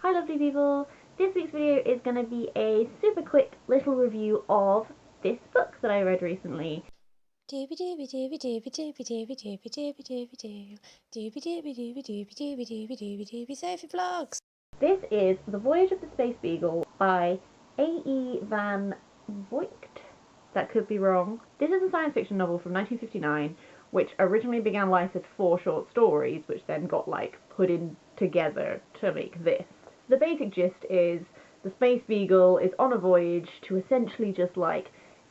Hi lovely people! This week's video is going to be a super quick little review of this book that I read recently. Sci-fi vlogs. This is The Voyage of the Space Beagle by A.E. van Voigt. That could be wrong. This is a science fiction novel from 1959 which originally began life as 4 short stories which then got put in together to make this. The basic gist is the Space Beagle is on a voyage to essentially just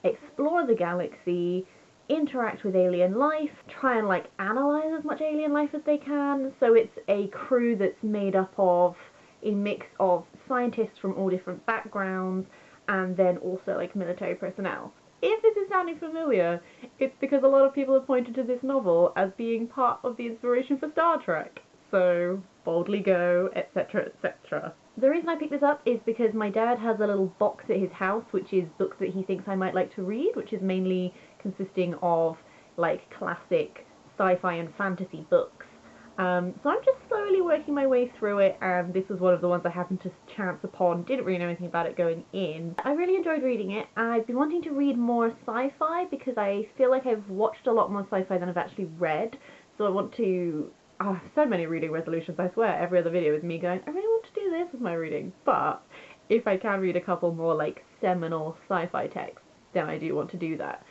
explore the galaxy, interact with alien life, try and analyze as much alien life as they can. So it's a crew that's made up of a mix of scientists from all different backgrounds and then also military personnel. If this is sounding familiar, it's because a lot of people have pointed to this novel as being part of the inspiration for Star Trek. So, boldly go, etc, etc. The reason I picked this up is because my dad has a little box at his house which is books that he thinks I might like to read, which is mainly consisting of classic sci-fi and fantasy books. So I'm just slowly working my way through it, and this was one of the ones I happened to chance upon. Didn't really know anything about it going in. I really enjoyed reading it. I've been wanting to read more sci-fi because I feel like I've watched a lot more sci-fi than I've actually read. So I want to... Oh, so many reading resolutions, I swear. Every other video is me going, I really want to do this with my reading. But if I can read a couple more seminal sci-fi texts, then I do want to do that.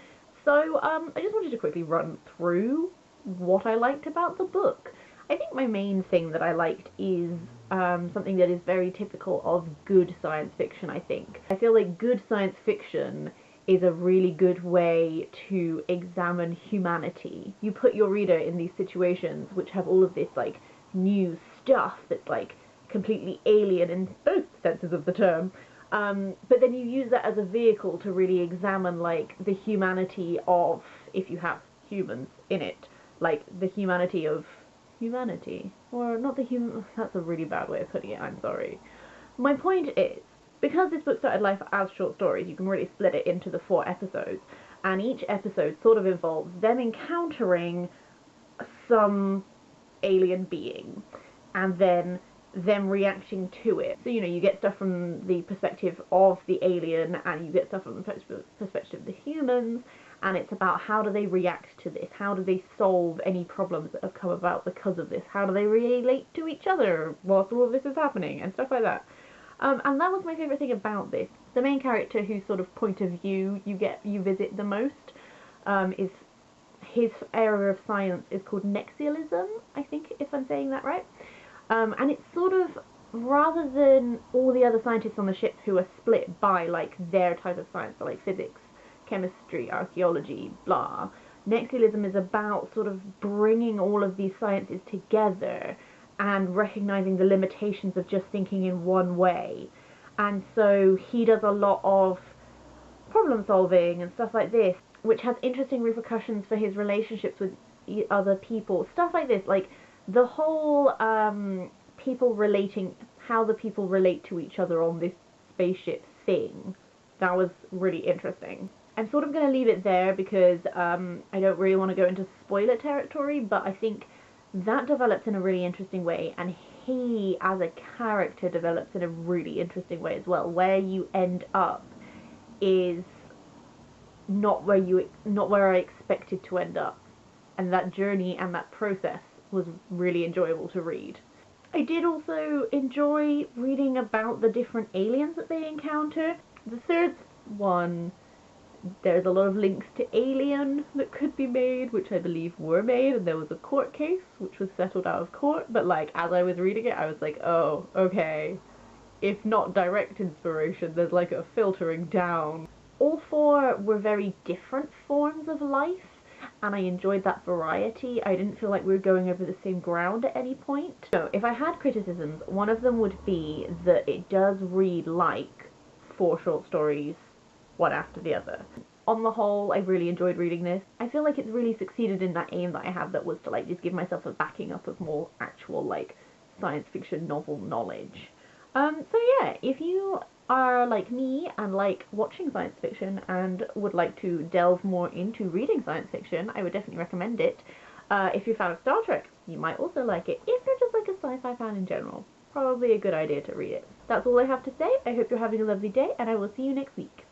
So I just wanted to quickly run through what I liked about the book. I think my main thing that I liked is something that is very typical of good science fiction, I think. I feel like good science fiction is a really good way to examine humanity. You put your reader in these situations which have all of this new stuff that's completely alien in both senses of the term, but then you use that as a vehicle to really examine the humanity of, if you have humans in it, the humanity of humanity. Or not the human... That's a really bad way of putting it, I'm sorry. My point is, because this book started life as short stories, you can really split it into the 4 episodes, and each episode sort of involves them encountering some alien being, and then them reacting to it. So, you get stuff from the perspective of the alien, and you get stuff from the perspective of the humans, and it's about how do they react to this, how do they solve any problems that have come about because of this, how do they relate to each other whilst all of this is happening, and stuff like that. And that was my favourite thing about this. The main character whose sort of point of view you visit the most is his area of science is called nexialism, I think, if I'm saying that right. And it's sort of, rather than all the other scientists on the ship who are split by their type of science, so physics, chemistry, archaeology, blah, nexialism is about sort of bringing all of these sciences together and recognizing the limitations of just thinking in one way. And so he does a lot of problem solving and stuff like this, which has interesting repercussions for his relationships with other people. Stuff like this, the whole people relating, how the people relate to each other on this spaceship thing. That was really interesting. I'm sort of going to leave it there because I don't really want to go into spoiler territory, but I think that develops in a really interesting way, and he as a character develops in a really interesting way as well. Where you end up is not where I expected to end up, and that journey and that process was really enjoyable to read. I did also enjoy reading about the different aliens that they encounter. The third one, there's a lot of links to Alien that could be made, which I believe were made, and there was a court case which was settled out of court, but as I was reading it I was like, oh, okay, if not direct inspiration, there's a filtering down. All 4 were very different forms of life, and I enjoyed that variety. I didn't feel like we were going over the same ground at any point. So if I had criticisms, one of them would be that it does read like 4 short stories, one after the other. On the whole, I really enjoyed reading this. I feel like it's really succeeded in that aim that I had, that was to just give myself a backing up of more actual science fiction novel knowledge. So yeah, if you are like me and like watching science fiction and would like to delve more into reading science fiction, I would definitely recommend it. If you're a fan of Star Trek, you might also like it. If you're just a sci-fi fan in general, probably a good idea to read it. That's all I have to say. I hope you're having a lovely day, and I will see you next week.